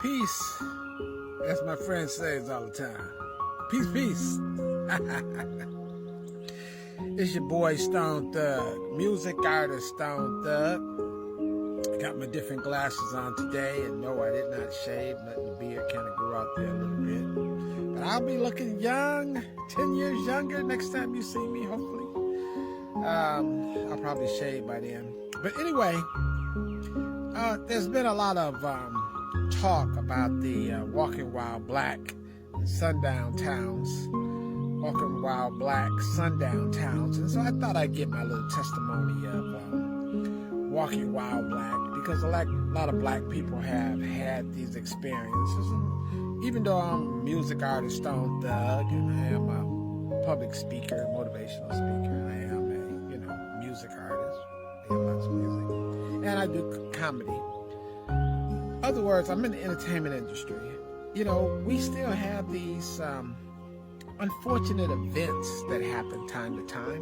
Peace, as my friend says all the time. Peace, peace. It's your boy Stone Thug, music artist Stone Thug. I got my different glasses on today, and no, I did not shave. Letting the beard kind of grew out there a little bit. But I'll be looking young, 10 years younger next time you see me, hopefully. I'll probably shave by then. But anyway, there's been a lot of talk about the Walking While Black Sundown towns. Walking While Black Sundown towns. And so I thought I'd give my little testimony of Walking While Black, because a lot of black people have had these experiences. And even though I'm a music artist, Stone Thug, and I am a public speaker, motivational speaker, I am a music artist. I hear lots of music. And I do comedy. In other words, I'm in the entertainment industry. We still have these unfortunate events that happen time to time.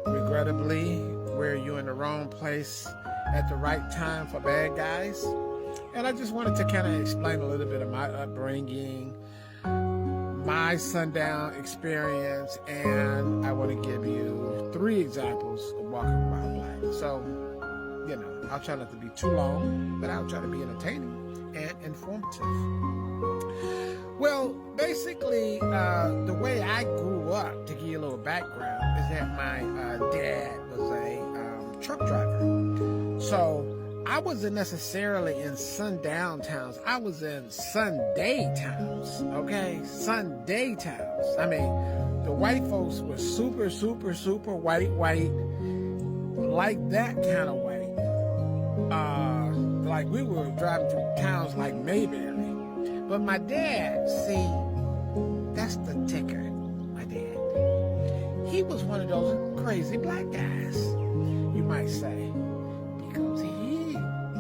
Regrettably, where you're in the wrong place at the right time for bad guys. And I just wanted to kind of explain a little bit of my upbringing, my Sundown experience, and I want to give you 3 examples of Walking While Black. So, I'll try not to be too long, but I'll try to be entertaining and informative. Well, basically, the way I grew up, to give you a little background, is that my dad was a truck driver. So I wasn't necessarily in sundown towns. I was in Sunday towns, okay? Sunday towns. I mean, the white folks were super, super, super white, like that kind of white. Like we were driving through towns like Mayberry. But my dad, see, that's the ticker, my dad. He was one of those crazy black guys, you might say, because he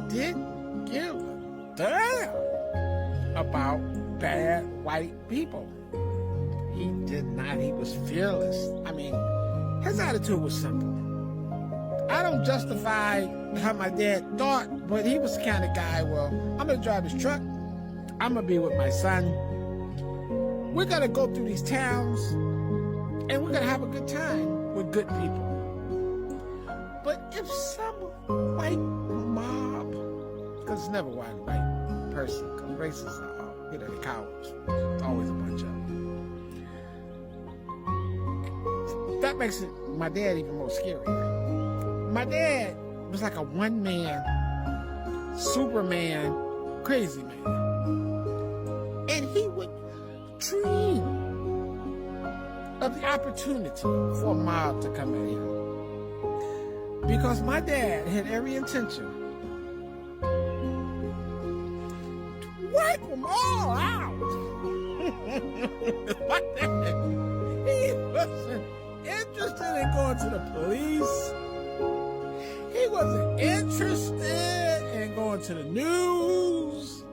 didn't give a damn about bad white people. He did not. He was fearless. I mean, his attitude was simple. I don't justify how my dad thought, but he was the kind of guy, well, I'm going to drive this truck. I'm going to be with my son. We're going to go through these towns, and we're going to have a good time with good people. But if some white mob, because it's never one white person, because racists are, they're cowards. There's always a bunch of them. That makes my dad even more scary. My dad was like a one-man, Superman, crazy man. And he would dream of the opportunity for a mob to come at him. Because my dad had every intention to wipe them all out. My dad, he wasn't interested in going to the police. He wasn't interested in going to the news.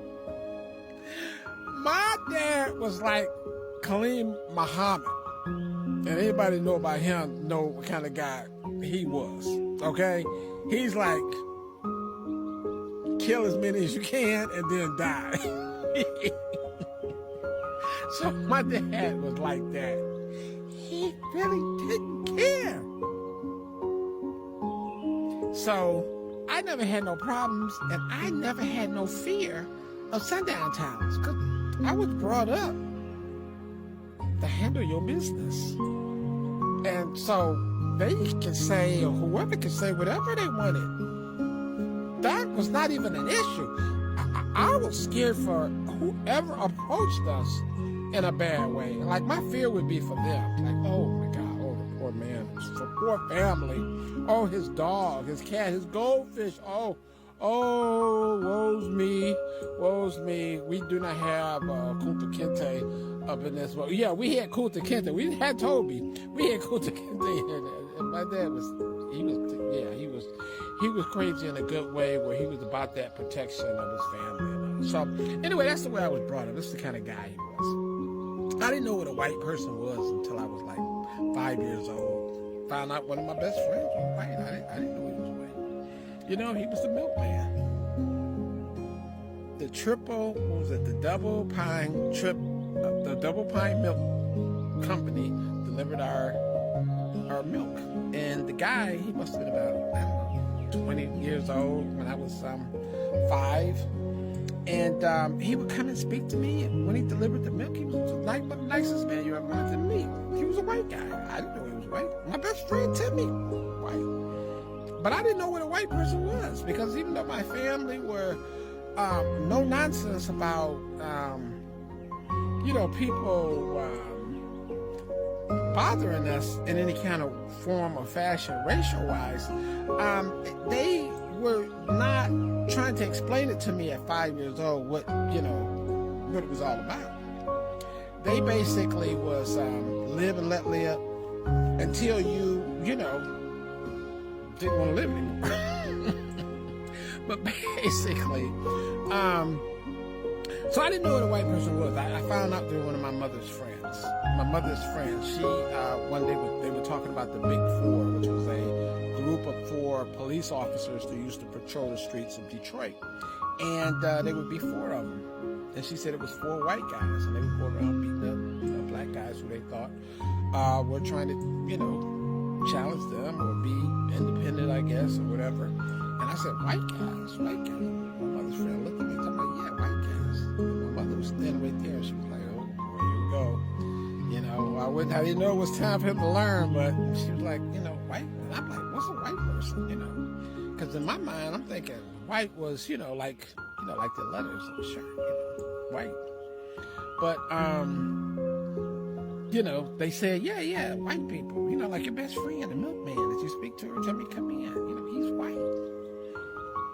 My dad was like Khalid Muhammad. And anybody know about him know what kind of guy he was, okay? He's like, kill as many as you can and then die. So my dad was like that. He really didn't care. So I never had no problems, and I never had no fear of sundown towns, because I was brought up to handle your business. And so they can say, or whoever can say whatever they wanted. That was not even an issue. I was scared for whoever approached us in a bad way. Like, my fear would be for them. Like, oh my God, oh, the poor man, his poor family. Oh, his dog, his cat, his goldfish. Oh, woe's me. We do not have Kunta Kinte up in this. Well, yeah, we had Kunta Kinte. We had Toby. We had Kunta Kinte. And my dad he was crazy in a good way, where he was about that protection of his family. So, anyway, that's the way I was brought up. That's the kind of guy he was. I didn't know what a white person was until I was like 5 years old. Found out one of my best friends was white. I didn't know he was white. He was the milkman. The the double pine the double pine milk company delivered our milk. And the guy, he must have been about, I don't know, 20 years old when I was 5. And he would come and speak to me. And when he delivered the milk, he was like the nicest man you ever wanted to meet. He was a white guy. I didn't know he was white. My best friend Timmy, white. But I didn't know what a white person was, because even though my family were no nonsense about, people bothering us in any kind of form or fashion, racial-wise, they were not trying to explain it to me at 5 years old what it was all about. They basically was live and let live until you didn't want to live anymore. But basically, so I didn't know what a white person was. I found out through one of my mother's friends. My mother's friend, she, one day they were talking about the Big Four, which was a group of 4 police officers that used to patrol the streets of Detroit. And there would be 4 of them. And she said it was 4 white guys, and they would go around beating up black guys who they thought were trying to, challenge them or be independent, I guess, or whatever. And I said, white guys. My mother's friend looked at me and told me, yeah, white guys. And my mother was standing right there. She was like, oh, here you go. I didn't know it was time for him to learn, but she was like, white. And I'm like, what's a white person? Because in my mind, I'm thinking white was, like the letters of the shirt, white. But, they said, yeah, white people, like your best friend, the milkman that you speak to, tell me, come in, he's white.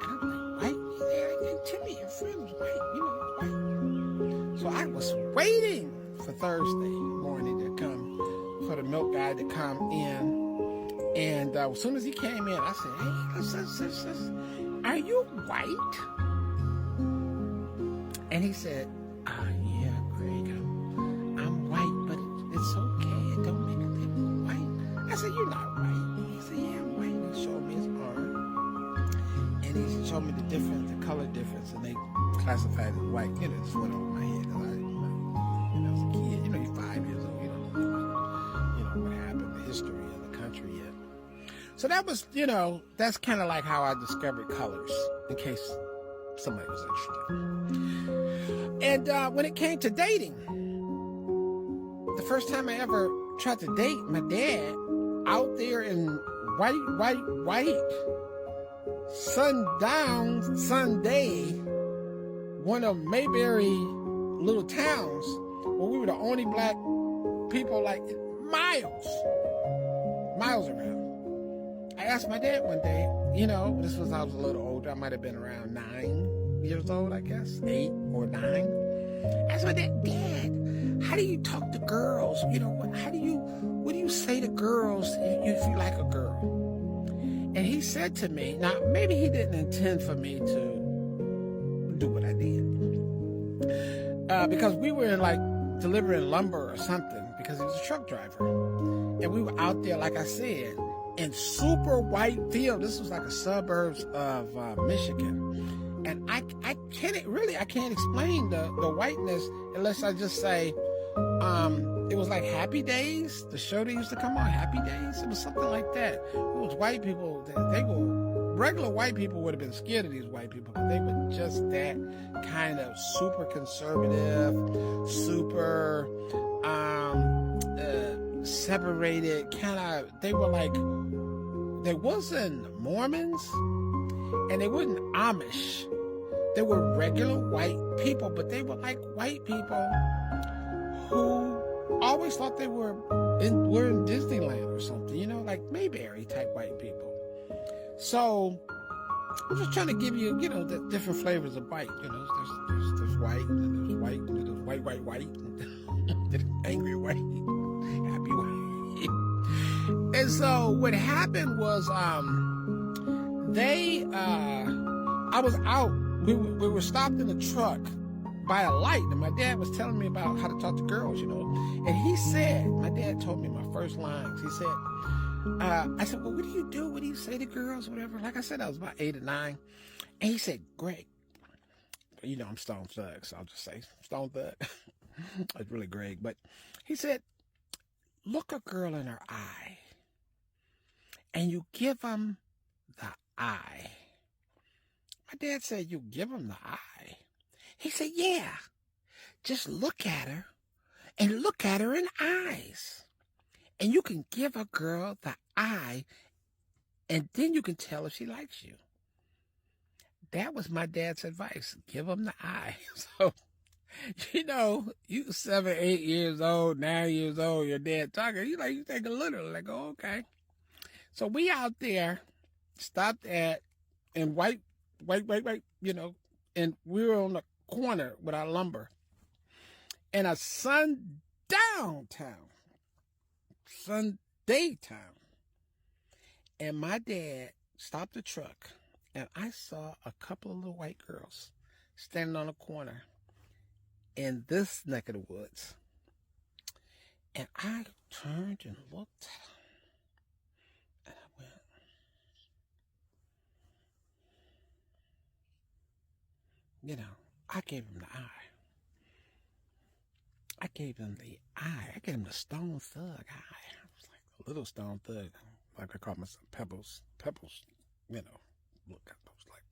And I'm like, white? Yeah, Timmy, your friend was white, white. So I was waiting for Thursday morning to come, for the milk guy to come in. And as soon as he came in, I said, hey, sis, are you white? And he said, yeah, Greg, I'm white, but it's okay. It don't make a difference. White? I said, you're not white. He said, yeah, I'm white. He showed me his arm. And he showed me the color difference, and they classified it as white. Just went over my head. As a kid, you're 5 years old. You don't know what happened, the history of the country yet. So that was, that's kind of like how I discovered colors, in case somebody was interested. And when it came to dating, the first time I ever tried to date my dad out there in white, Sundown, Sunday, one of Mayberry little towns where we were the only black people, like miles around. I asked my dad one day, this was, I was a little older. I might have been around 9 years old, I guess, 8 or 9. I asked my dad, how do you talk to girls? What do you say to girls if you like a girl? And he said to me, now maybe he didn't intend for me to do what I did. Because we were in delivering lumber or something, because he was a truck driver. And we were out there, like I said, in super white field. This was like a suburbs of Michigan. And I can't explain the whiteness unless I just say, it was like Happy Days, the show that used to come on, Happy Days. It was something like that. It was white people, regular white people would have been scared of these white people, but they were just that kind of super conservative, super separated, they were like, they wasn't Mormons and they weren't Amish. They were regular white people, but they were like white people who always thought they were in Disneyland or something, like Mayberry type white people. So I'm just trying to give you, the different flavors of white. There's white, and there's white, and there's white, there's angry white, happy white. And so what happened was, I was out. We were stopped in the truck by a light, and my dad was telling me about how to talk to girls, And he said, my dad told me my first lines. He said, I said, well, what do you do? What do you say to girls, whatever? Like I said, I was about 8 or 9. And he said, Greg, You know, I'm Stone Thug, so I'll just say Stone Thug. It's really Greg. But he said, look a girl in her eye, and you give them the eye. My dad said, you give them the eye. He said, yeah, just look at her and look at her in eyes. And you can give a girl the eye, and then you can tell if she likes you. That was my dad's advice. Give them the eye. So, you know, you 7, 8 years old, 9 years old, your dad talking, you take it literally, like, oh, okay. So we out there, stopped at, and white, you know, and we were on the corner with our lumber. In a sundown town, Sunday town. And my dad stopped the truck, and I saw a couple of little white girls standing on a corner in this neck of the woods. And I turned and looked, and I went, you know, I gave him the eye. I gave him the eye. I gave him the Stone Thug eye. I was like a little Stone Thug. Like I call myself Pebbles. Pebbles, you know. Look, I was like,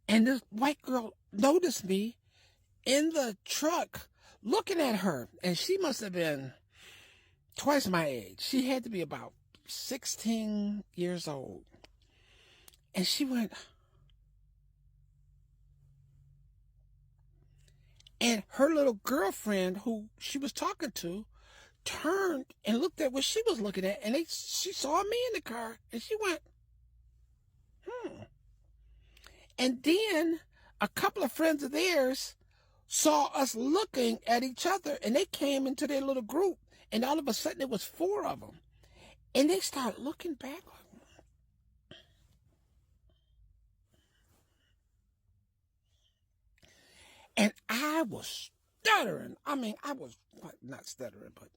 And this white girl noticed me in the truck looking at her. And she must have been twice my age. She had to be about 16 years old. And she went, and her little girlfriend who she was talking to turned and looked at what she was looking at, and she saw me in the car, and she went, And then a couple of friends of theirs saw us looking at each other, and they came into their little group, and all of a sudden it was 4 of them, and they started looking back. And I was stuttering. I mean, I was not stuttering, but